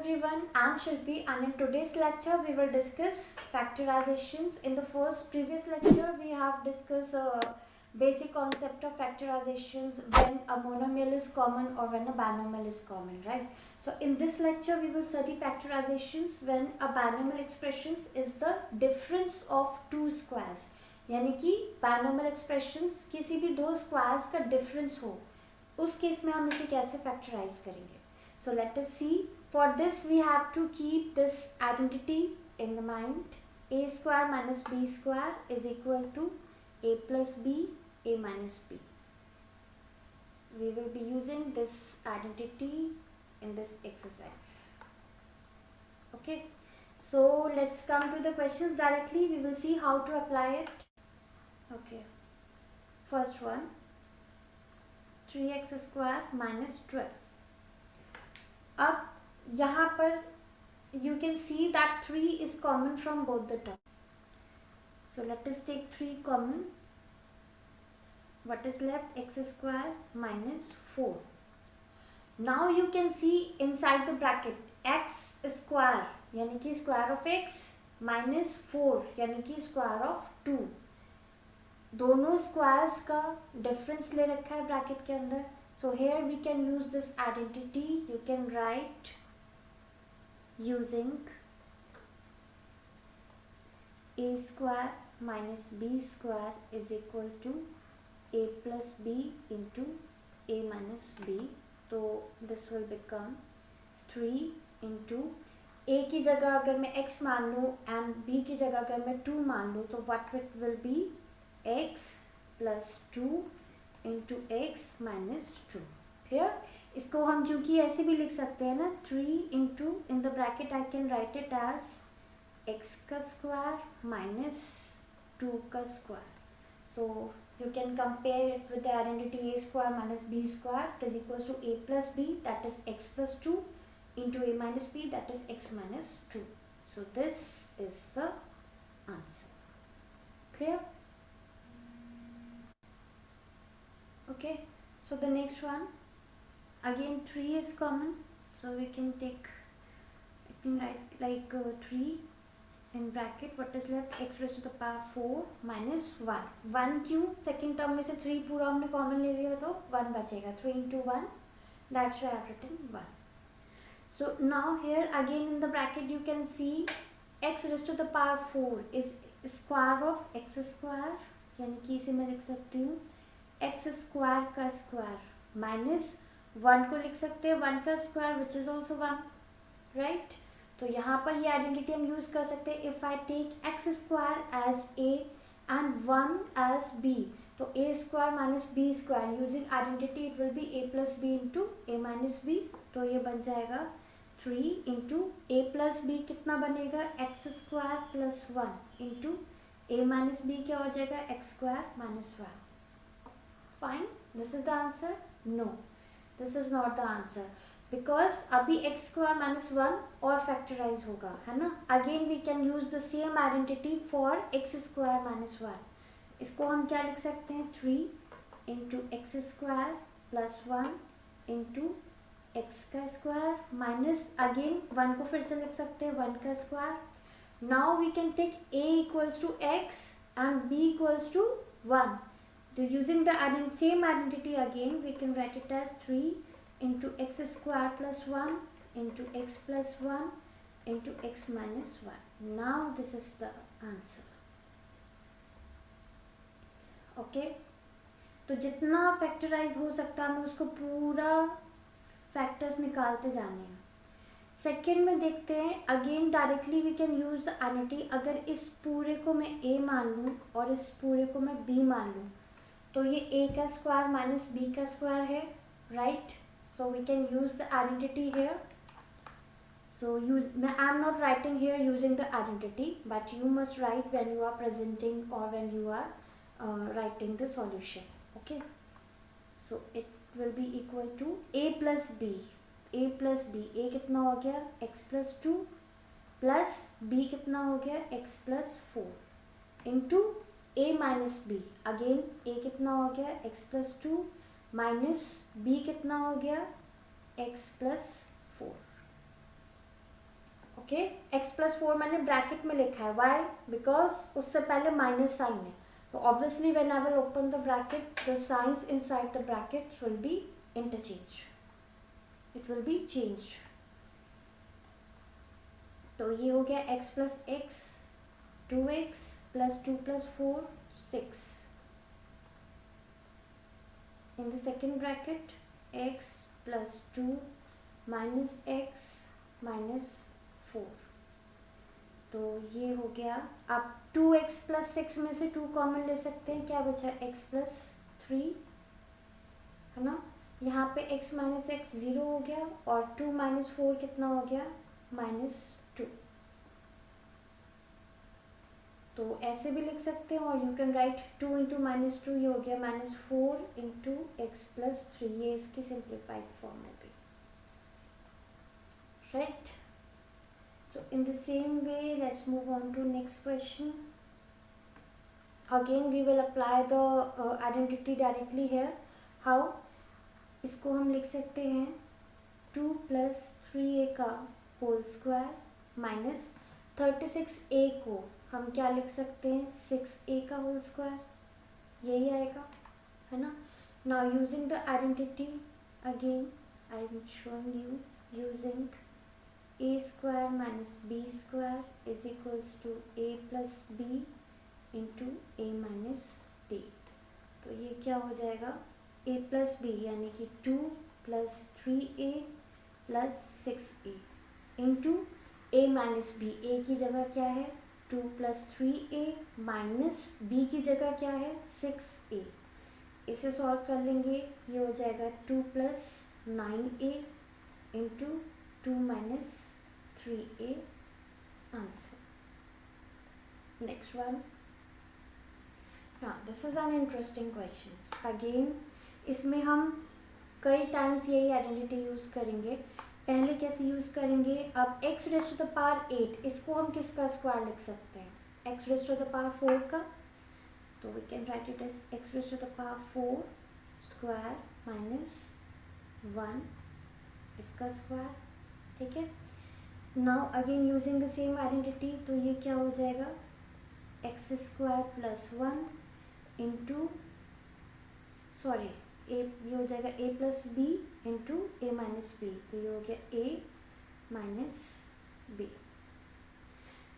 everyone, I'm Shilpi and in today's lecture we will discuss factorizations. In the previous lecture we have discussed basic concept of factorizations when a monomial is common or when a binomial is common, right? So in this lecture we will study factorizations when a binomial expressions is the difference of two squares. यानी कि binomial expressions किसी भी दो squares का difference हो, उस case में हम इसे कैसे factorize करेंगे. So let us see. For this we have to keep this identity in the mind. A square minus b square is equal to a plus b, a minus b. We will be using this identity in this exercise. Okay. So let's come to the questions directly. We will see how to apply it. Okay. First one. 3x square minus 12. अब यहाँ पर you can see that 3 is common from both the terms. So let us take 3 common. What is left? X square minus 4. Now you can see inside the bracket x square यानी कि square of x minus 4 यानी कि square of 2. दोनों squares का difference ले रखा है bracket के अंदर. So here we can use this identity. You can write using a square minus b square is equal to a plus b into a minus b. So this will become 3 into a की जगह अगर मैं x मान लूँ and b की जगह अगर मैं 2 मान लूँ तो what it will be x plus 2 into x minus 2. Clear? इसको हम जो कि ऐसे भी लिख सकते हैं ना 3 into in the bracket I can write it as x का square minus 2 का square. So you can compare it with the identity a square minus b square is equals to a plus b, that is x plus 2 into a minus b, that is x minus 2. So this is the answer. Clear? Okay, so the next one, again 3 is common, so we can take, you can write like 3 in bracket. What is left? X raised to the power 4 minus 1. 1 क्यों? Second term में से 3 पूरा हमने common ले लिया तो 1 बचेगा. 3 into 1, that's why I have written 1. So now here again in the bracket you can see x raised to the power 4 is square of x square, यानी कि इसे मैं लिख सकती हूँ x स्क्वायर का स्क्वायर माइनस 1 को लिख सकते हैं 1 का square which is also 1, right. तो यहाँ पर ये आइडेंटिटी हम यूज कर सकते हैं. If I take x square as a and 1 as b, तो a square minus b square using identity it will be a plus b into a minus b. तो ये बन जाएगा 3 इंटू a प्लस b कितना बनेगा x square plus 1 into a minus b क्या हो जाएगा x square minus 1. Fine, this is the answer? No, this is not the answer because अभी x square minus 1 और factorize होगा, है ना. Again we can use the same identity for x square minus 1. इसको हम क्या लिख सकते हैं 3 into x square plus 1 into x का square minus again 1 को फिर से लिख सकते हैं 1 का square. Now we can take a equals to x and b equals to 1. So using the same identity again we can write it as 3 into x square plus 1 into x plus 1 into x minus 1. Now this is the answer. Okay, तो जितना factorise हो सकता है हमें उसको पूरा factors निकालते जाने हैं. सेकेंड में देखते हैं again directly we can use the identity. अगर इस पूरे को मैं a मान लूँ और इस पूरे को मैं b मान लूँ तो ये a का स्क्वायर माइनस b का स्क्वायर है, right. So we can use the identity here. So use I am not writing here using the identity but you must write when you are presenting और when you are writing the solution. Okay, so it will be equal to a plus b. a plus b, a कितना हो गया x plus 2 plus b कितना हो गया x plus 4 into a minus B. Again a कितना हो गया x plus 2 minus b कितना हो गया x प्लस 4. x+4 मैंने ब्रैकेट में लिखा है, वाई? बिकॉज उससे पहले माइनस साइन है, तो obviously when I will open the bracket the science inside the bracket will be interchange, it will be changed. तो ये हो गया x plus x 2x plus 2 plus 4 6, in the second bracket x plus 2 minus x minus 4, तो ये हो गया। अब 2x plus 6 में से 2 कॉमन ले सकते हैं, क्या बचा x प्लस 3 है ना, यहाँ पे x माइनस एक्स 0 हो गया और 2 माइनस 4 कितना हो गया -2, तो ऐसे भी लिख सकते हैं और यू कैन राइट 2 इंटू -2, ये हो गया -4 इंटू एक्स प्लस 3, ये इसकी सिंप्लीफाइड फॉर्म हो गई, right. So in the same way let's move on to next question. Again we will apply the identity directly here. How? इसको हम लिख सकते हैं 2 प्लस 3a का होल स्क्वायर माइनस 36a को हम क्या लिख सकते हैं 6a का होल स्क्वायर, यही आएगा, है ना। Now using the identity again I am showing you using a square minus b square is equals to a plus B into a minus b, तो ये क्या हो जाएगा a प्लस बी यानी कि 2 plus 3a plus 6a into a minus B, a की जगह क्या है 2 प्लस 3a माइनस b की जगह क्या है 6a, इसे सॉल्व कर लेंगे, ये हो जाएगा 2 plus 9a into 2 minus 3a answer. Next one, हाँ this is an interesting question. Again इसमें हम कई टाइम्स यही आइडेंटिटी यूज करेंगे। पहले कैसे यूज करेंगे, अब x raise to the power 8, इसको हम किसका स्क्वायर लिख सकते हैं x raise to the power 4 का, तो we can write it as x raise to the power 4 square minus 1 इसका स्क्वायर, ठीक है। Now again using the same identity, तो ये क्या हो जाएगा x square plus 1 into sorry ये हो जाएगा a plus B into A minus B, तो ये हो गया a minus B.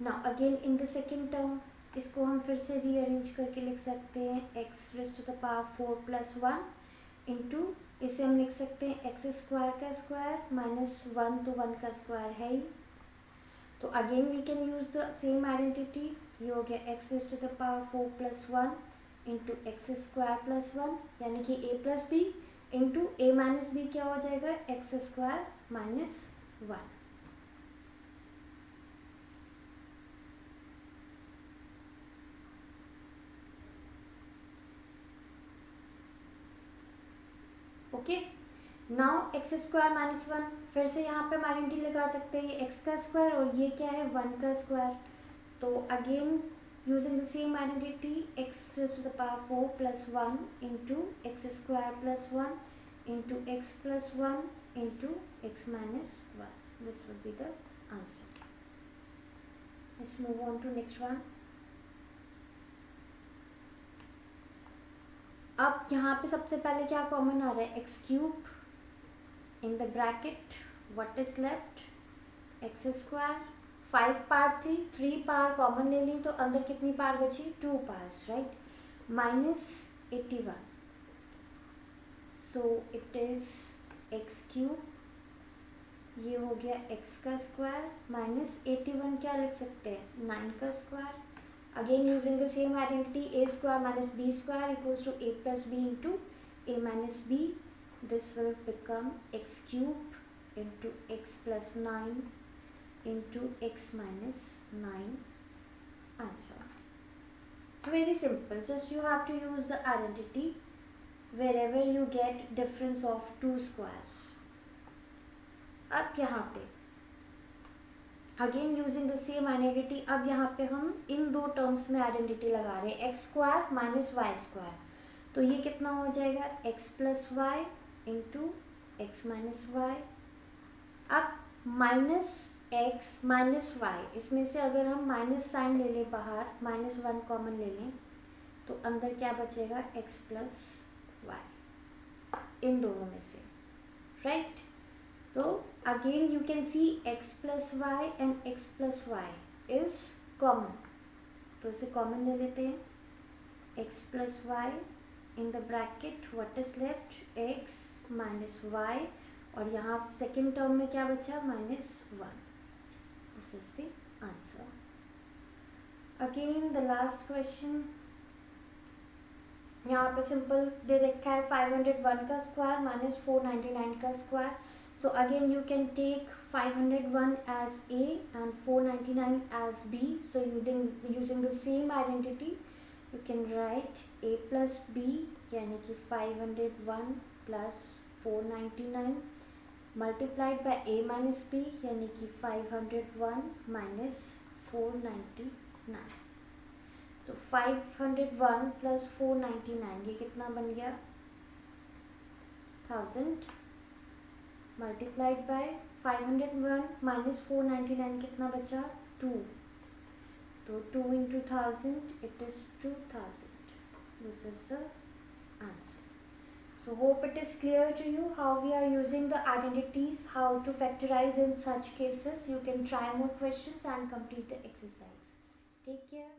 Now again in the second term इसको हम फिर से रीअरेंज करके लिख सकते हैं x raise to the power 4 plus 1 into, इसे हम लिख सकते हैं एक्स स्क्वायर का स्क्वायर माइनस 1, तो 1 का स्क्वायर है ही, तो again we can use the same identity, ये हो गया x raise to the power 4 plus 1 into x square plus 1 यानी कि a plus B into A minus B क्या हो जाएगा x square minus 1। Okay, now x square minus 1, फिर से यहाँ पे हम आइडेंटिटी लगा सकते हैं, ये एक्स का स्क्वायर और ये क्या है 1 का स्क्वायर, तो again using the same identity x raised to the power 4 plus 1 into x square plus 1 into x plus 1 into x minus 1, this would be the answer. Let's move on to next one. अब यहाँ पे सबसे पहले क्या common आ रहा है x cube in the bracket, what is left x square, 5 पार थी 3 पार common ले ली, तो अंदर कितनी पार बची 2 pairs, right, minus 81, so it is x cube, ये हो गया एक्स का स्क्वायर माइनस 81 क्या लिख सकते हैं 9 का square, again using the same identity A square minus B square equals to A plus B into A minus B, this will become x cube into x plus 9 into x minus 9 answer. It's very simple, just you have to use the identity wherever you get difference of two squares. अब यहाँ पे again using the same identity, अब यहाँ पे हम इन दो terms में identity लगा रहे हैं x square minus y square, तो ये कितना हो जाएगा x plus y into x minus y. अब माइनस x माइनस वाई, इसमें से अगर हम माइनस साइन ले लें बाहर, -1 कॉमन ले लें, तो अंदर क्या बचेगा, x प्लस वाई इन दोनों में से, right. So again you can see x plus y and x plus y is common. तो इसे common ले लेते हैं. x plus y in the bracket what is left, x minus y, और यहाँ second term में क्या बचा, -1. This is the answer. Again the last question. यहाँ पे सिंपल दे रखा है 501 का स्क्वायर माइनस 499 का square. So again you can take 501 as A and 499 as B. So using the same identity you can write A plus B, यानी कि 501 plus 499 multiplied by A minus B, यानी कि 501 minus 499. तो 501 plus 499 ये कितना बन गया, 1000 मल्टीप्लाइड बाय 501 माइनस 499 कितना बचा, 2. तो 2 into 1000 it is 2000. This is the answer. So hope it is clear to you how we are using the identities, how to factorize in such cases. You can try more questions and complete the exercise. Take care.